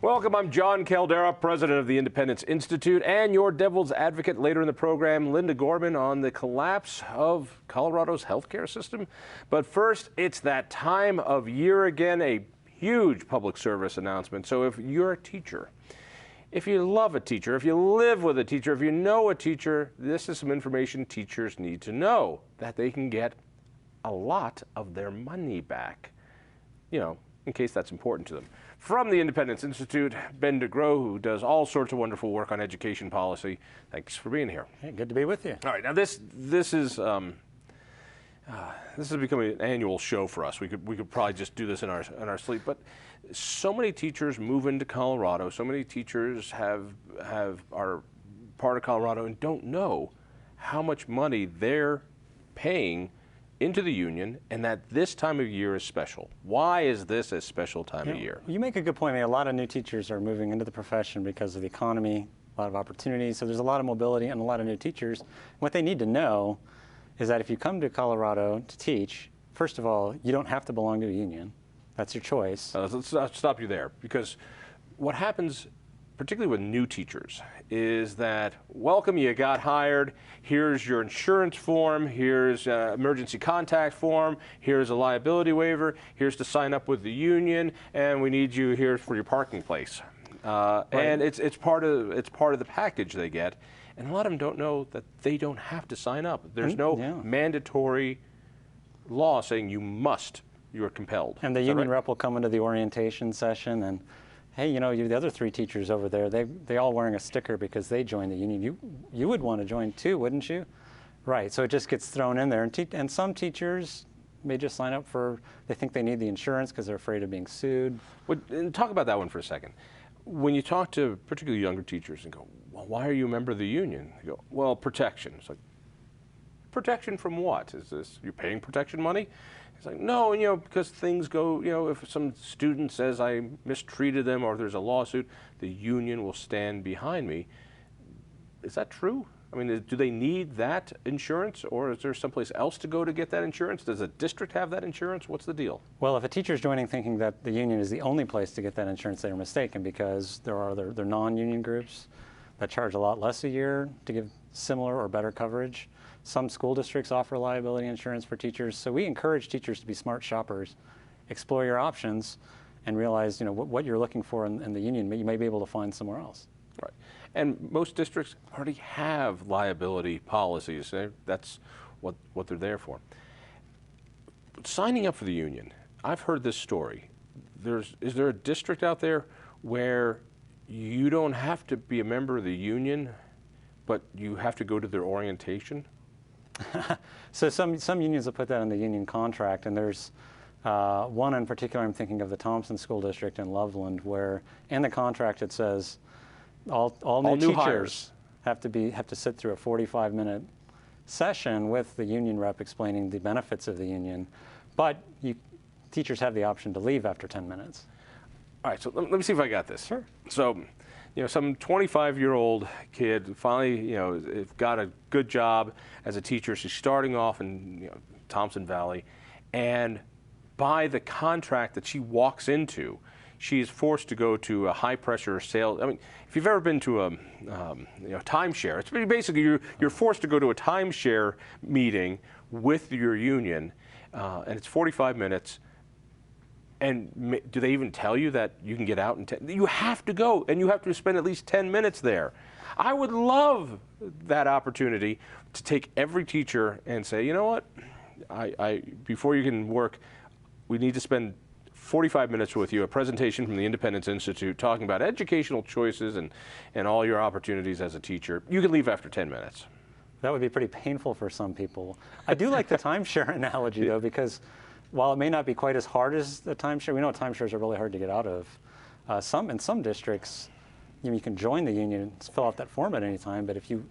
Welcome, I'm John Caldera, president of the Independence Institute, and your devil's advocate. Later in the program, Linda Gorman on the collapse of Colorado's healthcare system. But first, it's that time of year again, a huge public service announcement. So if you're a teacher, if you love a teacher, if you live with a teacher, if you know a teacher, this is some information teachers need to know, that they can get a lot of their money back, you know, in case that's important to them. From the Independence Institute, Ben DeGrow, who does all sorts of wonderful work on education policy. Thanks for being here. Hey, good to be with you. All right, now this is becoming an annual show for us. We could probably just do this in our sleep, but so many teachers move into Colorado. So many teachers are part of Colorado and don't know how much money they're paying into the union, and that this time of year is special. Why is this a special time of year? You make a good point. I mean, a lot of new teachers are moving into the profession because of the economy, a lot of opportunities. So there's a lot of mobility and a lot of new teachers. What they need to know is that if you come to Colorado to teach, first of all, you don't have to belong to a union. That's your choice. Let's stop you there, because what happens, particularly with new teachers, is that, welcome, you got hired, here's your insurance form, here's emergency contact form, here's a liability waiver, here's to sign up with the union, and we need you here for your parking place. Right. And it's part of the package they get, and a lot of them don't know that they don't have to sign up. There's no mandatory law saying you're compelled. And the union rep will come into the orientation session and, hey, you know, the other three teachers over there, they all wearing a sticker because they joined the union. You would want to join too, wouldn't you? Right, so it just gets thrown in there. And some teachers may just sign up they think they need the insurance because they're afraid of being sued. And talk about that one for a second. When you talk to particularly younger teachers and go, well, why are you a member of the union? They go, well, protection. It's like, protection from what? Is this, you're paying protection money? It's like, no, you know, because things go, you know, if some student says I mistreated them or there's a lawsuit, the union will stand behind me. Is that true? I mean, do they need that insurance, or is there someplace else to go to get that insurance? Does a district have that insurance? What's the deal? Well, if a teacher's joining thinking that the union is the only place to get that insurance, they're mistaken, because there are other non-union groups that charge a lot less a year to give similar or better coverage. Some school districts offer liability insurance for teachers, so we encourage teachers to be smart shoppers, explore your options, and realize, you know, what you're looking for in the union, you may be able to find somewhere else. Right, and most districts already have liability policies. That's what they're there for. Signing up for the union, I've heard this story. Is there a district out there where you don't have to be a member of the union, but you have to go to their orientation? So some unions have put that in the union contract, and there's one in particular, I'm thinking of the Thompson School District in Loveland, where in the contract it says all new teachers hires have to sit through a 45-minute session with the union rep explaining the benefits of the union, but teachers have the option to leave after 10 minutes. All right, so let me see if I got this. Sure. So, you know, some 25-year-old kid finally, you know, got a good job as a teacher. She's starting off in, you know, Thompson Valley, and by the contract that she walks into, she's forced to go to a high-pressure sales. I mean, if you've ever been to a timeshare, it's basically you're forced to go to a timeshare meeting with your union, and it's 45 minutes. And do they even tell you that you can get out in 10? You have to go, and you have to spend at least 10 minutes there. I would love that opportunity to take every teacher and say, you know what, before you can work, we need to spend 45 minutes with you, a presentation from the Independence Institute talking about educational choices and all your opportunities as a teacher. You can leave after 10 minutes. That would be pretty painful for some people. I do like the timeshare analogy, though, because while it may not be quite as hard as the timeshare, we know timeshares are really hard to get out of. In some districts, you can join the union, fill out that form at any time, but if you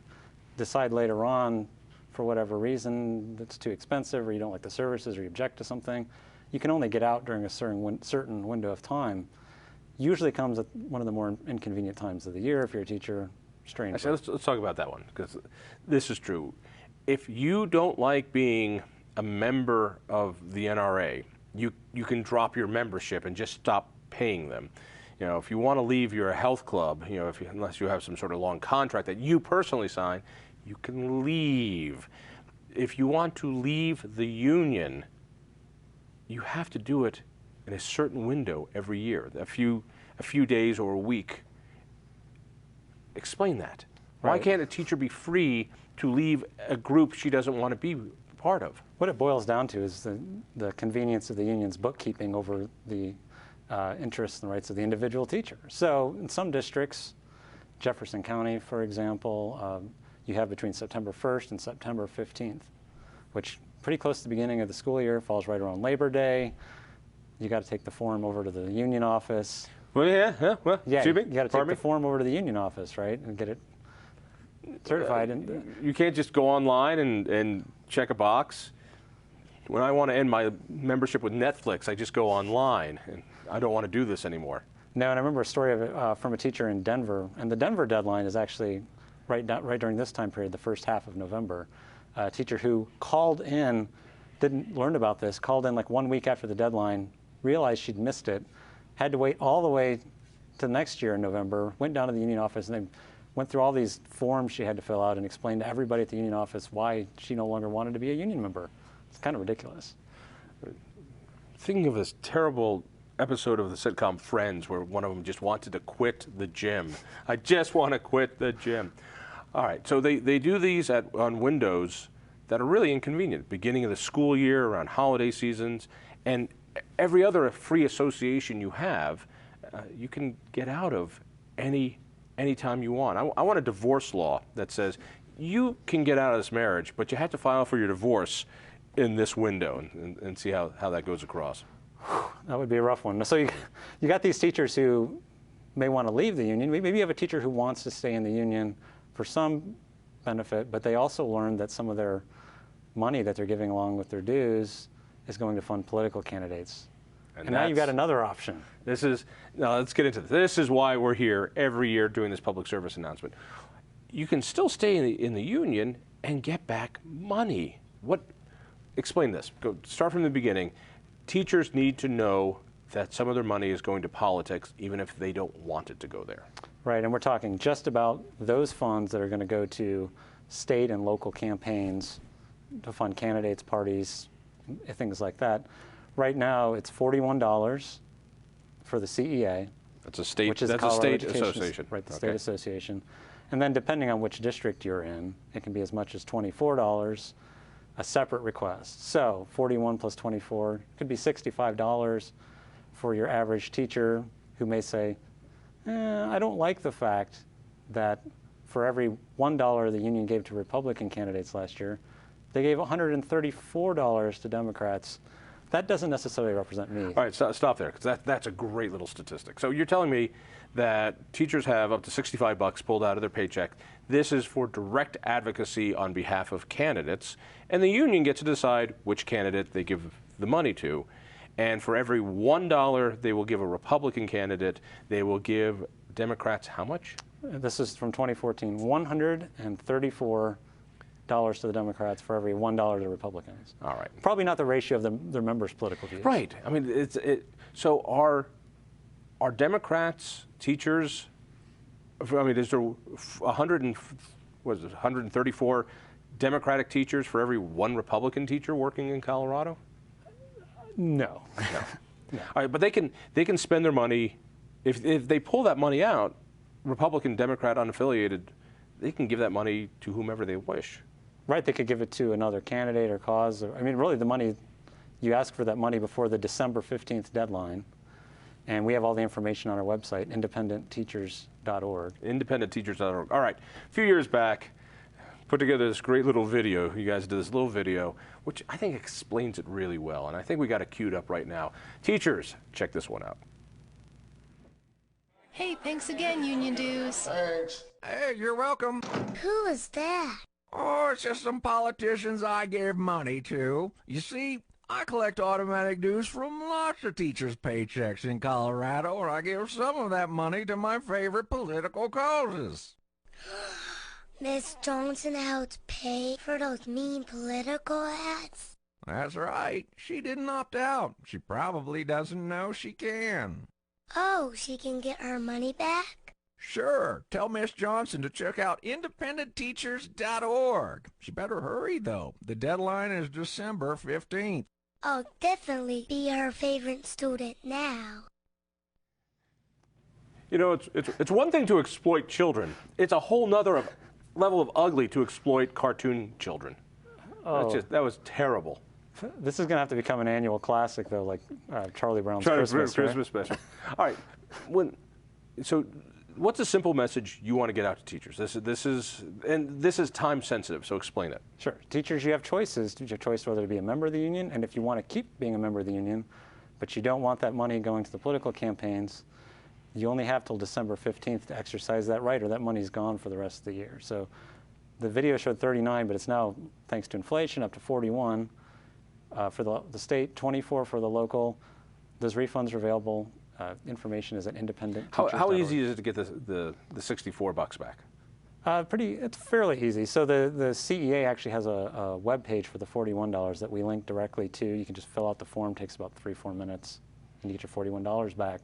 decide later on, for whatever reason, it's too expensive, or you don't like the services, or you object to something, you can only get out during a certain window of time. Usually comes at one of the more inconvenient times of the year if you're a teacher. Strange. Actually, let's talk about that one, because this is true. If you don't like being a member of the NRA, you can drop your membership and just stop paying them. You know, if you want to leave your health club, you know, unless you have some sort of long contract that you personally sign, you can leave. If you want to leave the union, you have to do it in a certain window every year, a few days or a week. Explain that. Why can't a teacher be free to leave a group she doesn't want to be part of? What it boils down to is the convenience of the union's bookkeeping over the interests and rights of the individual teacher. So in some districts, Jefferson County, for example, you have between September 1st and September 15th, which pretty close to the beginning of the school year, falls right around Labor Day. You got to take the form over to the union office. Well, yeah, you got to take the form over to the union office, right, and get it certified. You can't just go online and check a box. When I want to end my membership with Netflix, I just go online, and I don't want to do this anymore. No, and I remember a story of it from a teacher in Denver, and the Denver deadline is actually right during this time period, the first half of November. A teacher who called in, didn't learn about this, called in like 1 week after the deadline, realized she'd missed it, had to wait all the way to next year in November, went down to the union office, and they went through all these forms she had to fill out and explained to everybody at the union office why she no longer wanted to be a union member. It's kind of ridiculous. Thinking of this terrible episode of the sitcom Friends where one of them just wanted to quit the gym. I just want to quit the gym. All right, so they do these on windows that are really inconvenient. Beginning of the school year, around holiday seasons, and every other free association you have, you can get out of anytime you want. I want a divorce law that says you can get out of this marriage, but you have to file for your divorce in this window and see how that goes across. That would be a rough one. So you got these teachers who may want to leave the union. Maybe you have a teacher who wants to stay in the union for some benefit, but they also learned that some of their money that they're giving along with their dues is going to fund political candidates. And now you've got another option. Now let's get into this. This is why we're here every year doing this public service announcement. You can still stay in the union and get back money. Explain this. Start from the beginning. Teachers need to know that some of their money is going to politics, even if they don't want it to go there. Right, and we're talking just about those funds that are going to go to state and local campaigns to fund candidates, parties, things like that. Right now, it's $41 for the CEA. That's a state. Which is that's a state association. Right, the state association. And then depending on which district you're in, it can be as much as $24, a separate request. So 41 plus 24 could be $65 for your average teacher who may say, I don't like the fact that for every $1 the union gave to Republican candidates last year, they gave $134 to Democrats. That doesn't necessarily represent me. All right, stop there, because that's a great little statistic. So you're telling me that teachers have up to $65 pulled out of their paycheck. This is for direct advocacy on behalf of candidates, and the union gets to decide which candidate they give the money to. And for every $1 they will give a Republican candidate, they will give Democrats how much? This is from 2014, $134 to the Democrats for every $1 to the Republicans. All right. Probably not the ratio of their members' political views. Right. I mean, so are Democrats teachers? I mean, is there 134 Democratic teachers for every one Republican teacher working in Colorado? No. No. All right, but they can spend their money if they pull that money out, Republican, Democrat, unaffiliated, they can give that money to whomever they wish. Right, they could give it to another candidate or cause. I mean, really, the money, you ask for that money before the December 15th deadline, and we have all the information on our website, independentteachers.org. Independentteachers.org. All right, a few years back, put together this great little video. You guys did this little video, which I think explains it really well, and I think we got it queued up right now. Teachers, check this one out. Hey, thanks again, Union Dues. Thanks. Hey, you're welcome. Who is that? Oh, it's just some politicians I gave money to. You see, I collect automatic dues from lots of teachers' paychecks in Colorado, and I give some of that money to my favorite political causes. Miss Johnson helped pay for those mean political ads? That's right. She didn't opt out. She probably doesn't know she can. Oh, she can get her money back? Sure. Tell Miss Johnson to check out independentteachers.org. She better hurry, though. The deadline is December 15th. I'll definitely be her favorite student now. You know, it's one thing to exploit children. It's a whole nother level of ugly to exploit cartoon children. That was terrible. This is going to have to become an annual classic, though, like Charlie Brown's Christmas, right? Christmas special. All right. So what's a simple message you want to get out to teachers? This is time sensitive, so explain it. Sure. Teachers, you have choices. You have choice whether to be a member of the union, and if you want to keep being a member of the union, but you don't want that money going to the political campaigns, you only have till December 15th to exercise that right, or that money's gone for the rest of the year. So the video showed 39, but it's now, thanks to inflation, up to 41 for the state, 24 for the local. Those refunds are available. Information is at independentteachers.org. How easy is it to get the $64 back? It's fairly easy. So the CEA actually has a web page for the $41 that we link directly to. You can just fill out the form, takes about 3-4 minutes, and you get your $41 back.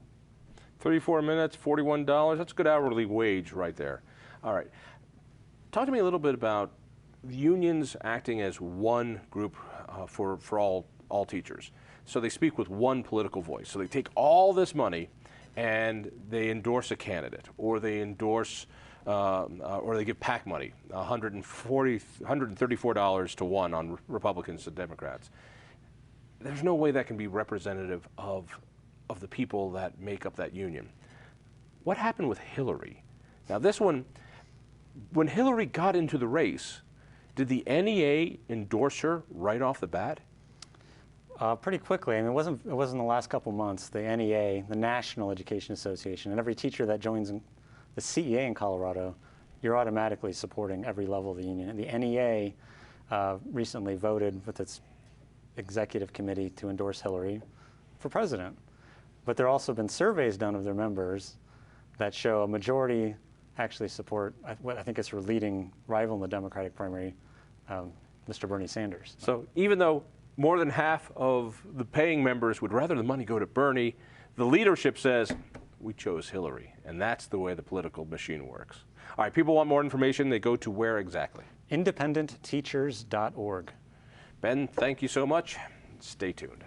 34 minutes, $41, that's a good hourly wage right there. All right. Talk to me a little bit about the unions acting as one group for all teachers. So they speak with one political voice. So they take all this money and they endorse a candidate, or they endorse, or they give PAC money, $134 to 1 on Republicans and Democrats. There's no way that can be representative of the people that make up that union. What happened with Hillary? Now this one, when Hillary got into the race, did the NEA endorse her right off the bat? Pretty quickly. I mean, it wasn't the last couple months. The NEA, the National Education Association, and every teacher that joins the CEA in Colorado, you're automatically supporting every level of the union. And the NEA recently voted with its executive committee to endorse Hillary for president. But there have also been surveys done of their members that show a majority actually support what I think is her leading rival in the Democratic primary, Mr. Bernie Sanders. So even though more than half of the paying members would rather the money go to Bernie, the leadership says, we chose Hillary. And that's the way the political machine works. All right, people want more information. They go to where exactly? independentteachers.org. Ben, thank you so much. Stay tuned.